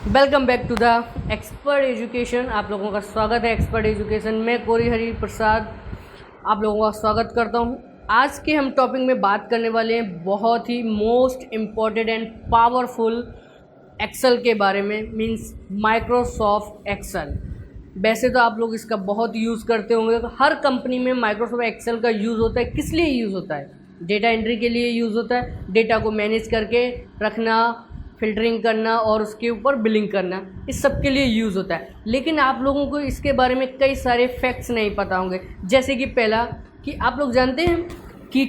Welcome back to the expert education. आप लोगों का स्वागत है एक्सपर्ट एजुकेशन में। कोरी हरि प्रसाद आप लोगों का स्वागत करता हूं। आज के हम टॉपिक में बात करने वाले हैं बहुत ही most important and powerful Excel के बारे में, मींस माइक्रोसॉफ्ट एक्सेल। वैसे तो आप लोग इसका बहुत यूज़ करते होंगे, तो हर कंपनी में माइक्रोसॉफ्ट एक्सेल का यूज़ होता है। किस लिए यूज़ होता है? डेटा एंट्री के लिए यूज़ होता है, डेटा को मैनेज करके रखना, फिल्टरिंग करना और उसके ऊपर बिलिंग करना, इस सब के लिए यूज़ होता है। लेकिन आप लोगों को इसके बारे में कई सारे फैक्ट्स नहीं पता होंगे। जैसे कि पहला कि आप लोग जानते हैं कि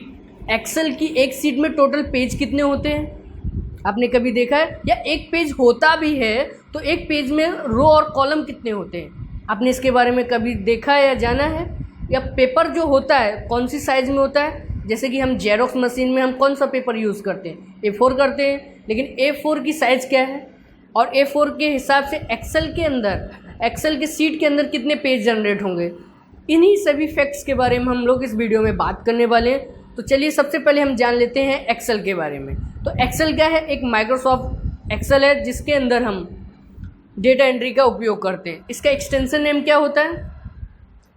एक्सेल की एक सीट में टोटल पेज कितने होते हैं? आपने कभी देखा है? या एक पेज होता भी है तो एक पेज में रो और कॉलम कितने होते हैं? आपने इसके बारे में कभी देखा है या जाना है? या पेपर जो होता है कौन सी साइज़ में होता है? जैसे कि हम जेरोक्स मशीन में हम कौन सा पेपर यूज़ करते हैं? A4 करते हैं। लेकिन A4 की साइज़ क्या है? और A4 के हिसाब से एक्सेल के अंदर, एक्सेल के सीट के अंदर कितने पेज जनरेट होंगे? इन्हीं सभी फैक्ट्स के बारे में हम लोग इस वीडियो में बात करने वाले हैं। तो चलिए सबसे पहले हम जान लेते हैं एक्सेल के बारे में। तो एक्सेल क्या है? एक माइक्रोसॉफ्ट एक्सेल है जिसके अंदर हम डेटा एंट्री का उपयोग करते हैं। इसका एक्सटेंशन नेम क्या होता है?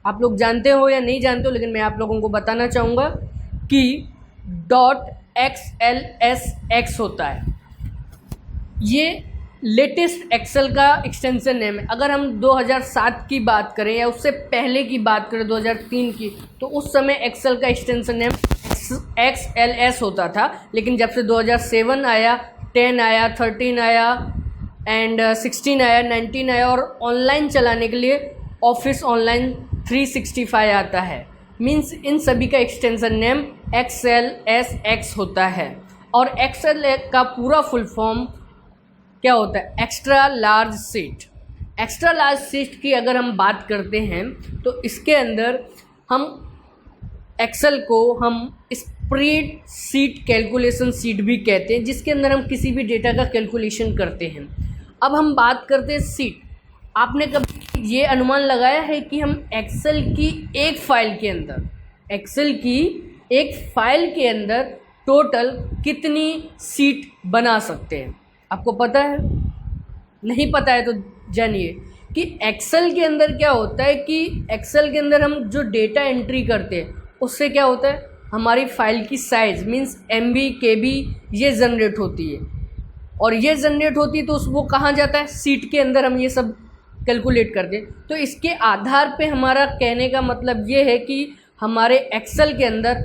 आप लोग जानते हो या नहीं जानते हो, लेकिन मैं आप लोगों को बताना चाहूँगा कि .xlsx होता है। ये लेटेस्ट एक्सेल का एक्सटेंशन नेम है। अगर हम 2007 की बात करें या उससे पहले की बात करें 2003 की, तो उस समय एक्सेल का एक्सटेंशन नेम XLS होता था। लेकिन जब से 2007 आया, 10 आया, 13 आया एंड 16 आया, 19 आया और ऑनलाइन चलाने के लिए ऑफिस ऑनलाइन 365 आता है, मीन्स इन सभी का एक्सटेंशन नेम XLSX होता है। और एक्सेल का पूरा फुल फॉर्म क्या होता है? Extra large seat. Extra large seat की अगर हम बात करते हैं तो इसके अंदर हम एक्सेल को हम स्प्रेड सीट, कैलकुलेशन सीट भी कहते हैं, जिसके अंदर हम किसी भी डेटा का कैलकुलेशन करते हैं। अब हम बात करते हैं सीट। आपने कभी ये अनुमान लगाया है कि हम एक्सेल की एक फ़ाइल के अंदर, एक्सेल की एक फ़ाइल के अंदर टोटल कितनी सीट बना सकते हैं? आपको पता है? नहीं पता है तो जानिए कि एक्सेल के अंदर क्या होता है कि एक्सेल के अंदर हम जो डेटा एंट्री करते हैं उससे क्या होता है, हमारी फ़ाइल की साइज़ मीन्स MB KB ये जनरेट होती है। और ये जनरेट होती है तो वो कहाँ जाता है? सीट के अंदर हम ये सब कैलकुलेट करते हैं। तो इसके आधार पे हमारा कहने का मतलब ये है कि हमारे एक्सेल के अंदर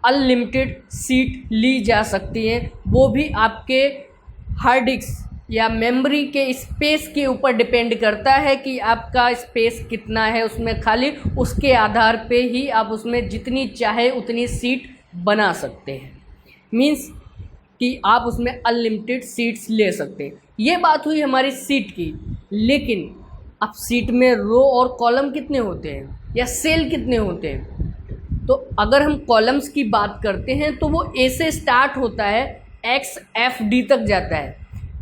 अनलिमिटेड सीट ली जा सकती हैं। वो भी आपके हार्ड डिस्क या मेमोरी के स्पेस के ऊपर डिपेंड करता है कि आपका स्पेस कितना है उसमें। खाली उसके आधार पे ही आप उसमें जितनी चाहे उतनी सीट बना सकते हैं, मीन्स कि आप उसमें अनलिमिटेड सीट्स ले सकते हैं। ये बात हुई हमारी सीट की। लेकिन अब सीट में रो और कॉलम कितने होते हैं या सेल कितने होते हैं? तो अगर हम कॉलम्स की बात करते हैं तो वो A से स्टार्ट होता है, XFD तक जाता है।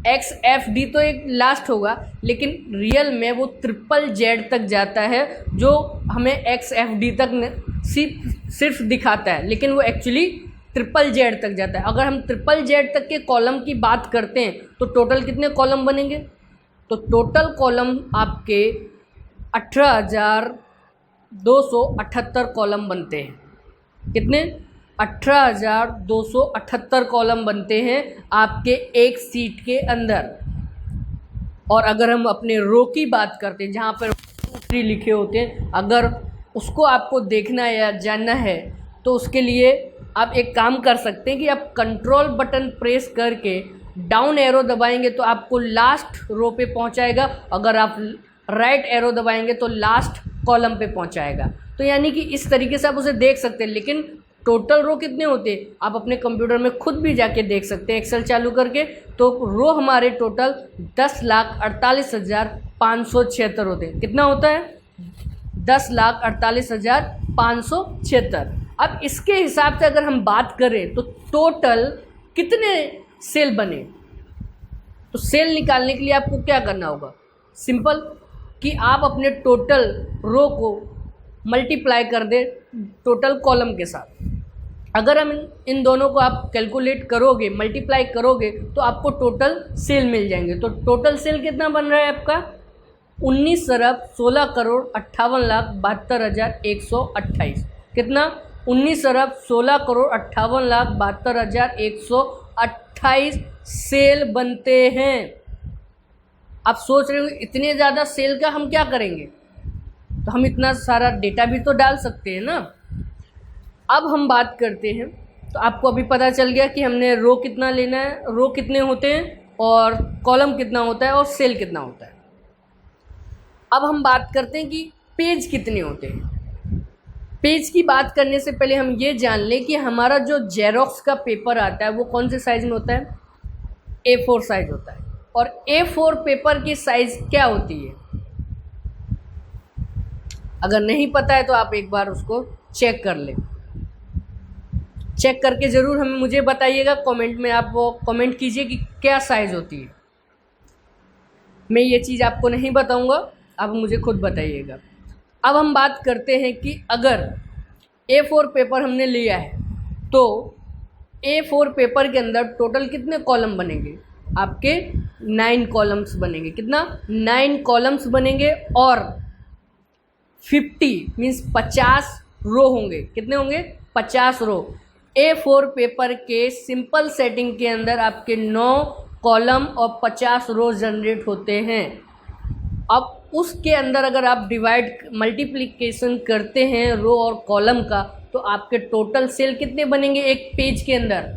XFD तो एक लास्ट होगा, लेकिन रियल में वो ZZZ तक जाता है, जो हमें XFD तक सिर्फ दिखाता है, लेकिन वो एक्चुअली ZZZ तक जाता है। अगर हम ZZZ तक के कॉलम की बात करते हैं तो टोटल कितने कॉलम बनेंगे? तो टोटल कॉलम आपके 18,278 कॉलम बनते हैं। कितने? 18,278 कॉलम बनते हैं आपके एक सीट के अंदर। और अगर हम अपने रो की बात करते हैं, जहाँ पर फ्री लिखे होते हैं, अगर उसको आपको देखना या जानना है तो उसके लिए आप एक काम कर सकते हैं कि आप कंट्रोल बटन प्रेस करके डाउन एरो दबाएंगे तो आपको लास्ट रो पे पहुंचाएगा। अगर आप राइट एरो दबाएंगे तो लास्ट कॉलम पे पहुंचाएगा। तो यानी कि इस तरीके से आप उसे देख सकते हैं। लेकिन टोटल रो कितने होते हैं आप अपने कंप्यूटर में खुद भी जाके देख सकते हैं एक्सेल चालू करके। तो रो हमारे टोटल 10,48,576 होते हैं। कितना होता है? 10,48,576। अब इसके हिसाब से अगर हम बात करें तो टोटल कितने सेल बने? तो सेल निकालने के लिए आपको क्या करना होगा? सिंपल कि आप अपने टोटल रो को मल्टीप्लाई कर दे टोटल कॉलम के साथ। अगर हम इन दोनों को आप कैलकुलेट करोगे, मल्टीप्लाई करोगे, तो आपको टोटल सेल मिल जाएंगे। तो टोटल सेल कितना बन रहा है आपका? 19,16,58,72,128। कितना? 19,16,58,72,128 सेल बनते हैं। आप सोच रहे हो इतने ज़्यादा सेल का हम क्या करेंगे? तो हम इतना सारा डेटा भी तो डाल सकते हैं ना। अब हम बात करते हैं, तो आपको अभी पता चल गया कि हमने रो कितना लेना है, रो कितने होते हैं और कॉलम कितना होता है और सेल कितना होता है। अब हम बात करते हैं कि पेज कितने होते हैं। पेज की बात करने से पहले हम ये जान लें कि हमारा जो जेरोक्स का पेपर आता है वो कौन से साइज़ में होता है? A4 साइज़ होता है। और A4 पेपर की साइज़ क्या होती है? अगर नहीं पता है तो आप एक बार उसको चेक कर लें। चेक करके ज़रूर हमें मुझे बताइएगा, कमेंट में आप वो कमेंट कीजिए कि क्या साइज़ होती है। मैं ये चीज़ आपको नहीं बताऊंगा, आप मुझे खुद बताइएगा। अब हम बात करते हैं कि अगर A4 पेपर हमने लिया है तो A4 पेपर के अंदर टोटल कितने कॉलम बनेंगे? आपके 9 कॉलम्स बनेंगे। कितना? 9 कॉलम्स बनेंगे और 50 मीन्स 50 रो होंगे। कितने होंगे? 50 रो। A4 पेपर के सिंपल सेटिंग के अंदर आपके 9 कॉलम और 50 रो जनरेट होते हैं। अब उसके अंदर अगर आप डिवाइड मल्टीप्लिकेशन करते हैं रो और कॉलम का, तो आपके टोटल सेल कितने बनेंगे एक पेज के अंदर?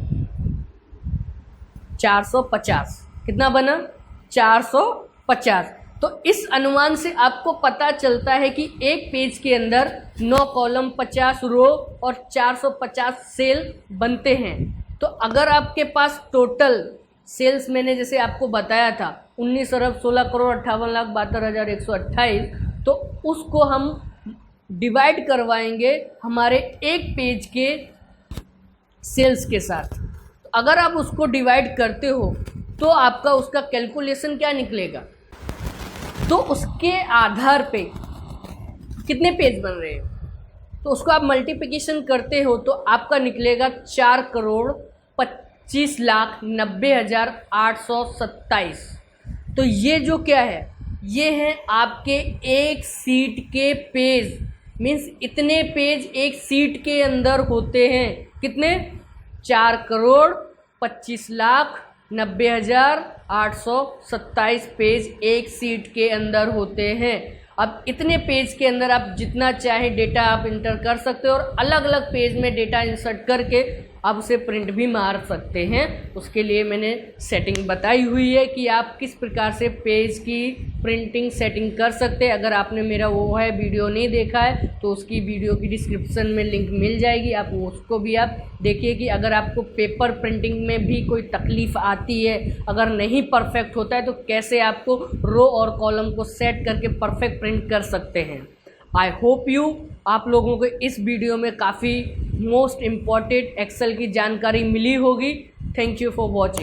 450। कितना बना? 450। तो इस अनुमान से आपको पता चलता है कि एक पेज के अंदर 9 कॉलम, 50 रो और 450 सेल बनते हैं। तो अगर आपके पास टोटल सेल्स मैंने जैसे आपको बताया था 19,16,58,72,128, तो उसको हम डिवाइड करवाएंगे हमारे एक पेज के सेल्स के साथ। तो अगर आप उसको डिवाइड करते हो तो आपका उसका कैलकुलेशन क्या निकलेगा? तो उसके आधार पे कितने पेज बन रहे हैं, तो उसको आप मल्टीप्लिकेशन करते हो तो आपका निकलेगा 4,25,90,827। तो ये जो क्या है, ये हैं आपके एक सीट के पेज। मीन्स इतने पेज एक सीट के अंदर होते हैं। कितने? 4,25,90,827 पेज एक सीट के अंदर होते हैं। अब इतने पेज के अंदर आप जितना चाहे डेटा आप इंटर कर सकते हो और अलग अलग पेज में डेटा इंसर्ट करके आप उसे प्रिंट भी मार सकते हैं। उसके लिए मैंने सेटिंग बताई हुई है कि आप किस प्रकार से पेज की प्रिंटिंग सेटिंग कर सकते हैं। अगर आपने मेरा वो है वीडियो नहीं देखा है तो उसकी वीडियो की डिस्क्रिप्शन में लिंक मिल जाएगी, आप उसको भी आप देखिए कि अगर आपको पेपर प्रिंटिंग में भी कोई तकलीफ़ आती है, अगर नहीं परफेक्ट होता है तो कैसे आपको रो और कॉलम को सेट करके परफेक्ट प्रिंट कर सकते हैं। आई होप यू आप लोगों को इस वीडियो में काफ़ी मोस्ट इम्पॉर्टेंट एक्सेल की जानकारी मिली होगी। Thank you for watching.